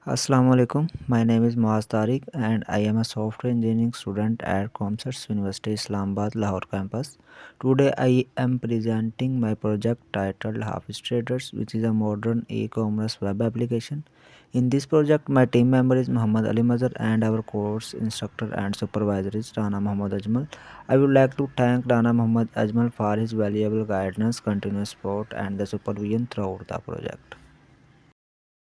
Assalamualaikum. My name is Muaz Tariq and I am a software engineering student at Comsats University Islamabad Lahore campus. Today I am presenting my project titled Hafiz Traders, which is a modern e-commerce web application. In this project my team member is Muhammad Ali Mazhar and our course instructor and supervisor is Rana Muhammad Ajmal. I would like to thank Rana Muhammad Ajmal for his valuable guidance, continuous support and the supervision throughout the project.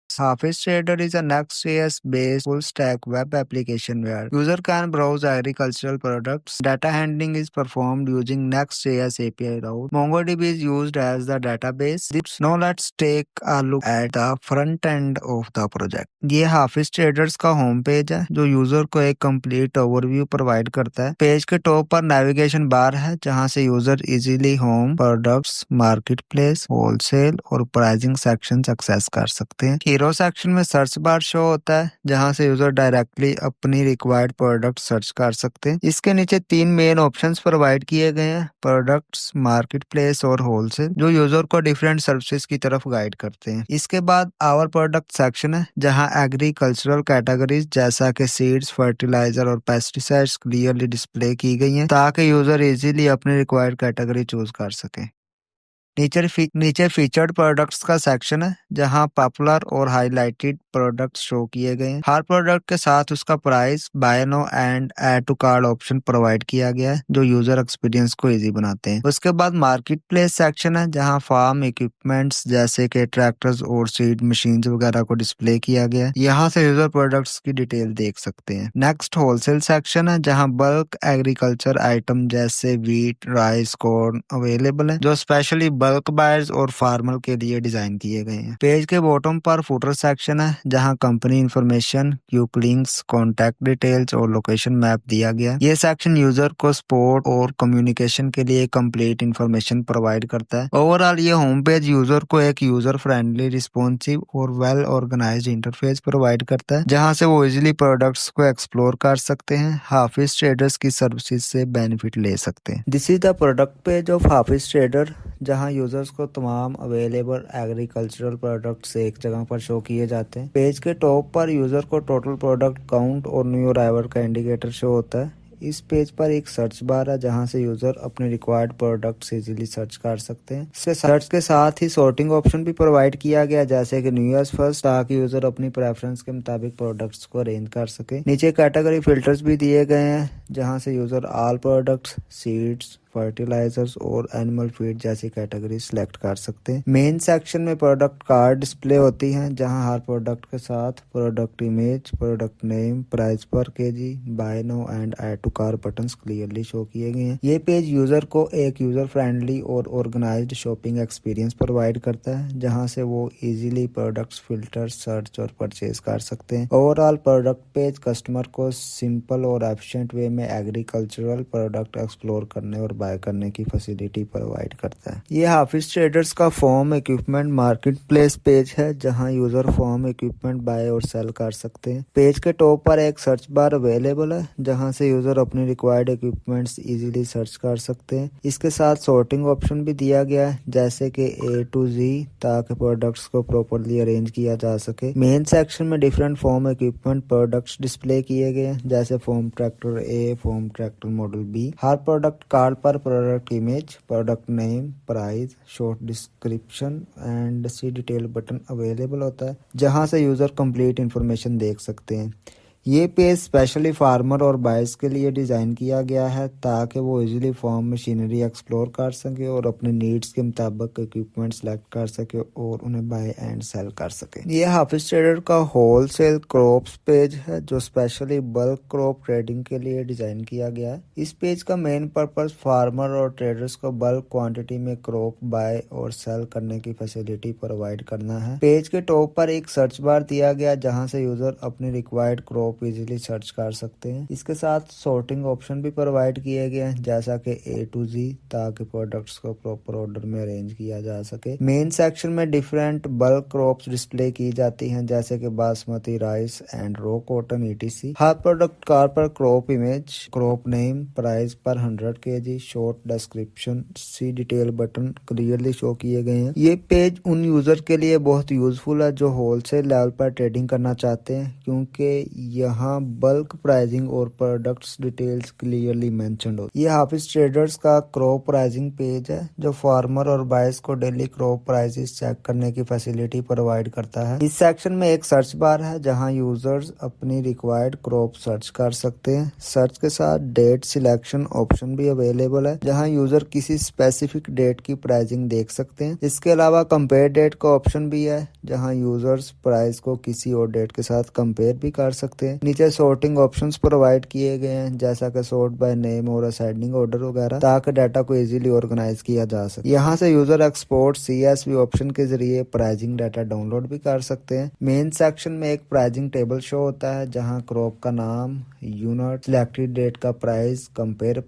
Hafiz Trader is a Next.js based full stack web application where user can browse agricultural products. Data handling is performed using Next.js API route. MongoDB is used as the database. Now let's take a look at the front end of the project. ये हाफिज traders का home page है जो user को एक complete overview provide करता है। Page के top पर नेविगेशन बार है जहां से user easily home, products, market place, wholesale और प्राइसिंग सेक्शन एक्सेस कर सकते हैं। हीरो सेक्शन में सर्च बार शो होता है जहां से यूजर डायरेक्टली अपनी रिक्वायर्ड प्रोडक्ट सर्च कर सकते हैं। इसके नीचे 3 मेन ऑप्शंस प्रोवाइड किए गए हैं, प्रोडक्ट्स, मार्केट प्लेस और होलसेल, जो यूजर को डिफरेंट सर्विसेज की तरफ गाइड करते हैं। इसके बाद आवर प्रोडक्ट सेक्शन है जहां एग्रीकल्चरल कैटेगरीज जैसा कि सीड्स, फर्टिलाइजर और पेस्टिसाइड्स क्लियरली डिस्प्ले की गई हैं ताकि यूजर इजीली अपनी रिक्वायर्ड कैटेगरी चूज कर सके। नीचे फीचर्ड प्रोडक्ट्स का सेक्शन है जहां पॉपुलर और हाईलाइटेड प्रोडक्ट्स शो किए गए हैं। हर प्रोडक्ट के साथ उसका price, buy now and add to cart option provide किया गया है जो यूजर एक्सपीरियंस को इजी बनाते हैं। उसके बाद मार्केट प्लेस सेक्शन है जहां फार्म इक्विपमेंट्स जैसे कि ट्रैक्टर्स और सीड मशीन्स वगैरह को डिस्प्ले किया गया है। यहाँ से यूजर प्रोडक्ट्स की डिटेल देख सकते हैं। नेक्स्ट होलसेल सेक्शन है जहाँ बल्क एग्रीकल्चर आइटम जैसे व्हीट, राइस, कॉर्न अवेलेबल है जो स्पेशली बल्क बायर्स और फार्मर के लिए डिजाइन किए गए हैं। पेज के बॉटम पर फुटर सेक्शन है जहां company information, quick links, contact details और लोकेशन मैप दिया गया। ये सेक्शन यूजर को सपोर्ट और कम्युनिकेशन के लिए कंप्लीट इंफॉर्मेशन प्रोवाइड करता है। ओवरऑल ये होम पेज यूजर को एक यूजर फ्रेंडली, रिस्पॉन्सिव और वेल ऑर्गेनाइज्ड इंटरफेस प्रोवाइड करता है जहां से वो इजिली प्रोडक्ट्स को एक्सप्लोर कर सकते हैं, हाफिज ट्रेडर्स की सर्विसेज से बेनिफिट ले सकते हैं। This is the product page of Hafiz trader जहां यूजर्स को तमाम अवेलेबल एग्रीकल्चरल प्रोडक्ट्स एक जगह पर शो किए जाते हैं। पेज के टॉप पर यूजर को टोटल प्रोडक्ट काउंट और न्यू अराइवल का इंडिकेटर शो होता है। इस पेज पर एक सर्च बार है जहां से यूजर अपने रिक्वायर्ड प्रोडक्ट्स इजीली सर्च कर सकते हैं। इसके सर्च के साथ ही सॉर्टिंग ऑप्शन भी प्रोवाइड किया गया जैसे कि न्यू फर्स्ट ताकि यूजर अपनी प्रेफरेंस के मुताबिक प्रोडक्ट्स को अरेंज कर सके। नीचे कैटेगरी फिल्टर्स भी दिए गए हैं जहां से user all products, seeds, fertilisers और एनिमल फीड जैसी कैटेगरी सिलेक्ट कर सकते हैं। मेन सेक्शन में प्रोडक्ट कार्ड डिस्प्ले होती हैं जहां हर प्रोडक्ट के साथ product image, product name, price per KG, buy now and add to cart buttons clearly show किए गए हैं। ये पेज यूजर को एक यूजर फ्रेंडली और ऑर्गेनाइज्ड शॉपिंग एक्सपीरियंस प्रोवाइड करता है जहां से वो इजीली प्रोडक्ट्स फिल्टर, सर्च और परचेज कर सकते हैं। ओवरऑल प्रोडक्ट पेज कस्टमर को सिंपल और एफिशिएंट वे में एग्रीकल्चरल प्रोडक्ट एक्सप्लोर करने और बाय करने की फैसिलिटी प्रोवाइड करता है। ये हाफिज ट्रेडर्स का form equipment market place page है जहां यूजर फॉर्म इक्विपमेंट बाय और सेल कर सकते हैं। पेज के टॉप पर एक सर्च बार अवेलेबल है जहां से यूजर अपनी रिक्वायर्ड इक्विपमेंट्स इजीली सर्च कर सकते हैं। इसके साथ सॉर्टिंग ऑप्शन भी दिया गया है जैसे कि A to Z ताकि प्रोडक्ट्स को प्रॉपर्ली अरेंज किया जा सके। मेन सेक्शन में different farm equipment products display किए गए हैं जैसे farm tractor A, farm tractor model B। हर प्रोडक्ट कार्ड पर product image, product name, price, short description and see detail button available होता है जहां से यूजर कंप्लीट इंफॉर्मेशन देख सकते हैं। ये पेज स्पेशली फार्मर और बायर्स के लिए डिज़ाइन किया गया है ताकि वो इजीली फार्म मशीनरी एक्सप्लोर कर सके और अपने नीड्स के मुताबिक इक्विपमेंट सेलेक्ट कर सके और उन्हें बाय एंड सेल कर सके। ये हाफिज ट्रेडर का होलसेल क्रॉप्स पेज है जो स्पेशली बल्क क्रॉप ट्रेडिंग के लिए डिज़ाइन किया गया है। इस पेज का मेन पर्पस फार्मर और ट्रेडर्स को बल्क क्वांटिटी में क्रॉप बाय और सेल करने की फैसिलिटी प्रोवाइड करना है। पेज के टॉप पर एक सर्च बार दिया गया जहाँ से यूजर अपनी required crop crop easily search कर सकते हैं। इसके साथ सॉर्टिंग ऑप्शन भी प्रोवाइड किए गए हैं जैसा कि A to Z, ताकि प्रोडक्ट्स को प्रॉपर ऑर्डर में अरेंज किया जा सके। मेन सेक्शन में डिफरेंट बल्क क्रॉप्स डिस्प्ले की जाती हैं जैसे कि basmati rice and raw cotton ETC। हर प्रोडक्ट कार्ड पर crop image, crop name, price per 100 kg, short description, see detail button clearly show किए गए हैं। ये पेज उन यूजर के लिए बहुत यूजफुल है जो होलसेल लेवल पर ट्रेडिंग करना चाहते हैं, क्योंकि यहाँ बल्क प्राइसिंग और प्रोडक्ट्स डिटेल्स क्लियरली मेंशन्ड हो। ये हाफिज ट्रेडर्स का क्रॉप प्राइसिंग पेज है जो फार्मर और बायर्स को डेली क्रॉप प्राइसेस चेक करने की फैसिलिटी प्रोवाइड करता है। इस सेक्शन में एक सर्च बार है जहां यूजर्स अपनी रिक्वायर्ड क्रॉप सर्च कर सकते हैं। सर्च के साथ डेट सिलेक्शन ऑप्शन भी अवेलेबल है जहां यूजर किसी स्पेसिफिक डेट की प्राइसिंग देख सकते हैं। इसके अलावा कंपेयर डेट का ऑप्शन भी है जहां यूजर्स प्राइस को किसी और डेट के साथ कंपेयर भी कर सकते हैं। नीचे सॉर्टिंग ऑप्शंस प्रोवाइड किए गए हैं जैसा कि सॉर्ट बाय नेम और असेंडिंग ऑर्डर वगैरह, ताकि डाटा को इजीली ऑर्गेनाइज किया जा सके। यहाँ से यूजर एक्सपोर्ट CSV ऑप्शन के जरिए प्राइसिंग डाटा डाउनलोड भी कर सकते हैं। मेन सेक्शन में एक प्राइसिंग टेबल शो होता है जहाँ क्रॉप का नाम, यूनिट, सिलेक्टेड डेट का प्राइस, कंपेयर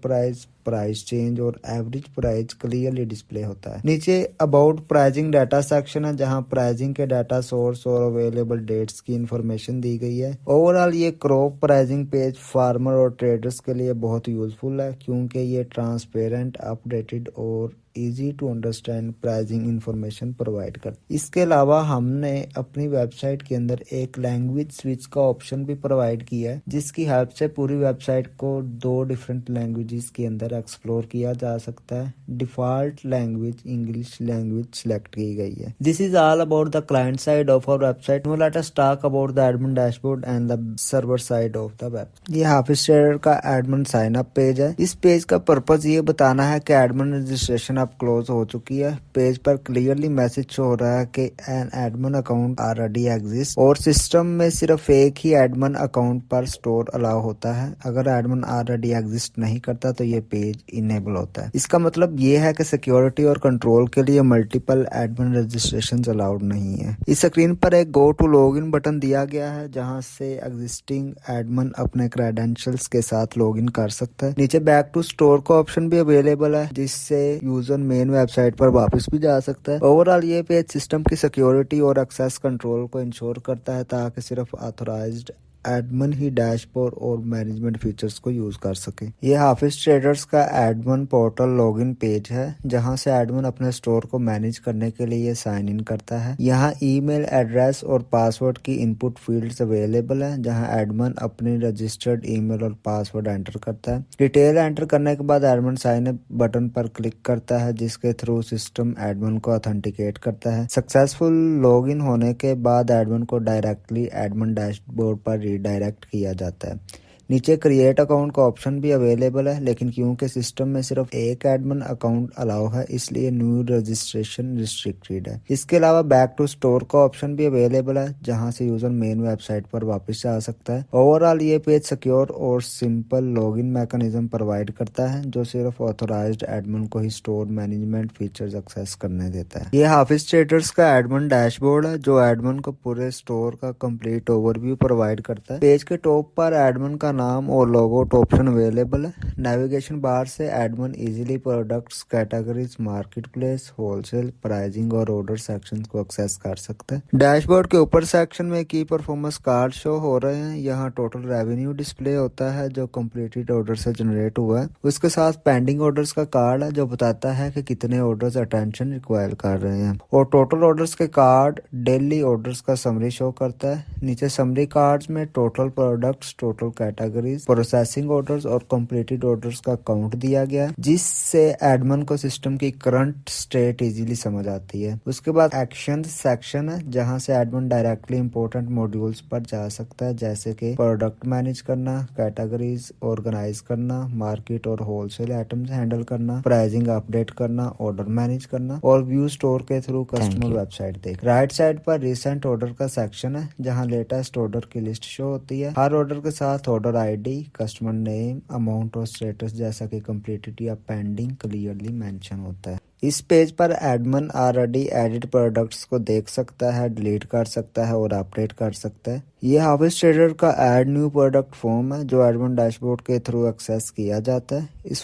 प्राइस चेंज और एवरेज प्राइस क्लियरली डिस्प्ले होता है। नीचे अबाउट प्राइसिंग डाटा सेक्शन है जहां प्राइसिंग के डाटा सोर्स और अवेलेबल डेट्स की इंफॉर्मेशन दी गई है। ओवरऑल ये क्रॉप प्राइसिंग पेज फार्मर और ट्रेडर्स के लिए बहुत यूजफुल है क्योंकि ये ट्रांसपेरेंट, अपडेटेड और easy to understand pricing information provide करती है। इसके अलावा हमने अपनी वेबसाइट के अंदर एक लैंग्वेज स्विच का ऑप्शन भी प्रोवाइड किया है जिसकी हेल्प से पूरी वेबसाइट को 2 डिफरेंट लैंग्वेजेस के अंदर एक्सप्लोर किया जा सकता है। Default language English language select की गई है। This is all about the client side of our website. Now let us talk about the admin dashboard and the server side of the web. ये Hafiz trader का admin sign up page है। इस page का purpose ये बताना है कि admin registration अब क्लोज हो चुकी है। पेज पर क्लियरली मैसेज शो हो रहा है कि an admin account already exist और सिस्टम में सिर्फ एक ही एडमिन अकाउंट पर स्टोर अलाउ होता है। अगर एडमिन ऑलरेडी एग्जिस्ट नहीं करता तो ये पेज इनेबल होता है। इसका मतलब ये है कि सिक्योरिटी और कंट्रोल के लिए मल्टीपल एडमिन रजिस्ट्रेशन अलाउड नहीं है। इस स्क्रीन पर एक गो टू लॉगिन बटन दिया गया है जहां से एग्जिस्टिंग एडमिन अपने क्रेडेंशियल्स के साथ लॉगिन कर सकता है। नीचे बैक टू स्टोर का ऑप्शन भी अवेलेबल है जिससे यूजर मेन वेबसाइट पर वापस भी जा सकता है। ओवरऑल ये पेज सिस्टम की सिक्योरिटी और एक्सेस कंट्रोल को इंश्योर करता है ताकि सिर्फ ऑथराइज्ड एडमिन ही डैशबोर्ड और मैनेजमेंट फीचर्स को यूज कर सके। ये हाफिज ट्रेडर्स का एडमिन पोर्टल लॉगिन पेज है जहां से एडमिन अपने स्टोर को मैनेज करने के लिए साइन इन करता है। यहाँ ईमेल एड्रेस और पासवर्ड की इनपुट फील्ड्स अवेलेबल है जहां एडमिन अपनी रजिस्टर्ड ईमेल और पासवर्ड एंटर करता है। डिटेल एंटर करने के बाद एडमिन साइन अप बटन पर क्लिक करता है जिसके थ्रू सिस्टम एडमिन को ऑथेंटिकेट करता है। सक्सेसफुल लॉगिन होने के बाद एडमिन को डायरेक्टली एडमिन डैशबोर्ड पर डायरेक्ट किया जाता है। नीचे क्रिएट अकाउंट का ऑप्शन भी अवेलेबल है लेकिन क्योंकि सिस्टम में सिर्फ एक एडमिन अकाउंट अलाउ है इसलिए न्यू रजिस्ट्रेशन रिस्ट्रिक्टेड है। इसके अलावा बैक टू स्टोर का ऑप्शन भी अवेलेबल है जहां से यूजर मेन वेबसाइट पर वापस जा सकता है। ओवरऑल ये पेज सिक्योर और सिंपल लॉगिन मैकेनिज्म प्रोवाइड करता है जो सिर्फ ऑथराइज्ड एडमिन को ही स्टोर मैनेजमेंट फीचर्स एक्सेस करने देता है। ये हाफिज ट्रेडर्स का एडमिन डैशबोर्ड है जो एडमिन को पूरे स्टोर का कंप्लीट ओवरव्यू प्रोवाइड करता है। पेज के टॉप पर एडमिन का नाम और लोगो ऑप्शन अवेलेबल है। नेविगेशन बार से admin easily products, categories, market place, wholesale, pricing और ऑर्डर सेक्शंस को एक्सेस कर सकता है। डैशबोर्ड के ऊपर सेक्शन में की परफॉर्मेंस कार्ड शो हो रहे हैं। यहाँ टोटल रेवेन्यू डिस्प्ले होता है जो कंप्लीटेड ऑर्डर से जनरेट हुआ है। उसके साथ पेंडिंग ऑर्डर्स का कार्ड है जो बताता है कि कितने ऑर्डर्स अटेंशन रिक्वायर कर रहे हैं और टोटल ऑर्डर्स के कार्ड डेली ऑर्डर्स का समरी शो करता है। नीचे समरी कार्ड्स में total products, total categories, processing orders और कंप्लीटेड ऑर्डर्स का काउंट दिया गया है जिससे एडमिन को सिस्टम की करंट स्टेट इजीली समझ आती है। उसके बाद एक्शन सेक्शन है जहां से एडमिन डायरेक्टली इंपॉर्टेंट मॉड्यूल्स पर जा सकता है जैसे कि प्रोडक्ट मैनेज करना, कैटेगरीज ऑर्गेनाइज करना, मार्केट और होलसेल आइटम्स हैंडल करना, प्राइसिंग अपडेट करना, ऑर्डर मैनेज करना और व्यू स्टोर के थ्रू कस्टमर वेबसाइट देख। राइट साइड पर रिसेंट ऑर्डर का सेक्शन है जहां लेटेस्ट ऑर्डर की लिस्ट शो होती है। हर ऑर्डर के साथ order ID, customer name, amount और स्टेटस जैसा कि कंप्लीटेड या पेंडिंग क्लियरली मेंशन होता है। इस पेज पर एडमिन ऑलरेडी एडिट प्रोडक्ट्स को देख सकता है, डिलीट कर सकता है और अपडेट कर सकता है। ये हार्वेस्ट ट्रेडर का ऐड न्यू प्रोडक्ट फॉर्म है जो एडमिन डैशबोर्ड के थ्रू एक्सेस किया जाता है। इस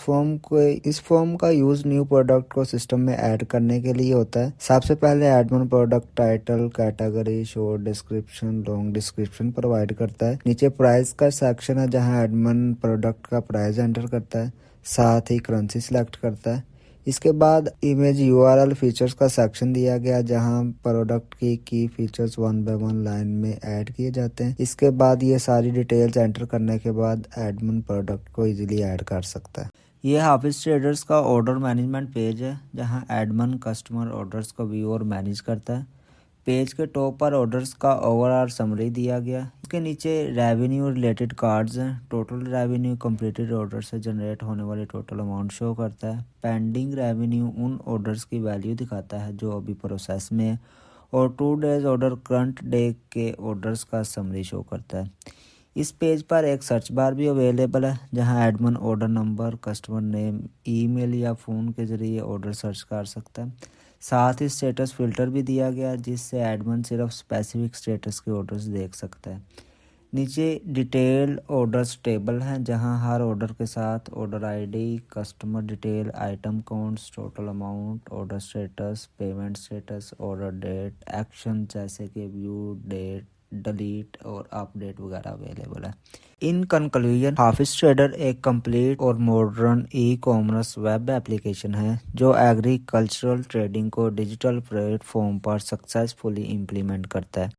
फॉर्म का यूज न्यू प्रोडक्ट को सिस्टम में ऐड करने के लिए होता है। सबसे पहले admin product title, category, short description, long description provide करता है। नीचे प्राइस का सेक्शन है जहां एडमिन प्रोडक्ट का प्राइस एंटर करता है, साथ ही करेंसी सिलेक्ट करता है। इसके बाद इमेज यूआरएल फीचर्स का सेक्शन दिया गया जहां प्रोडक्ट की फीचर्स 1 बाय 1 लाइन में ऐड किए जाते हैं। इसके बाद ये सारी डिटेल्स एंटर करने के बाद एडमिन प्रोडक्ट को इजीली ऐड कर सकता है। ये हाफिज ट्रेडर्स का ऑर्डर मैनेजमेंट पेज है जहां एडमिन कस्टमर ऑर्डर्स को व्यू और मैनेज करता है। पेज के टॉप पर ऑर्डर्स का ओवरऑल समरी दिया गया। इसके नीचे रेवेन्यू रिलेटेड कार्ड्स हैं। टोटल रेवेन्यू कंप्लीटेड ऑर्डर से जनरेट होने वाली टोटल अमाउंट शो करता है। पेंडिंग रेवेन्यू उन ऑर्डर्स की वैल्यू दिखाता है जो अभी प्रोसेस में है। और 2 डेज ऑर्डर करंट डे के ऑर्डर्स का समरी शो करता है। इस पेज पर एक सर्च बार भी अवेलेबल है जहां admin order number, customer name, email या फ़ोन के ज़रिए ऑर्डर सर्च कर सकता है। साथ ही स्टेटस फिल्टर भी दिया गया जिससे एडमिन सिर्फ स्पेसिफिक स्टेटस के ऑर्डर्स देख सकता है। नीचे डिटेल ऑर्डर्स टेबल है जहां हर ऑर्डर के साथ order ID, customer detail, item counts, total amount, order status, payment status, order date, action जैसे कि व्यू, डेट, डिलीट और अपडेट वगैरह अवेलेबल है। इन कंक्लूजन, हाफिज ट्रेडर एक कंप्लीट और modern e commerce web application है जो एग्रीकल्चरल ट्रेडिंग को डिजिटल प्लेटफॉर्म पर सक्सेसफुली इम्प्लीमेंट करता है।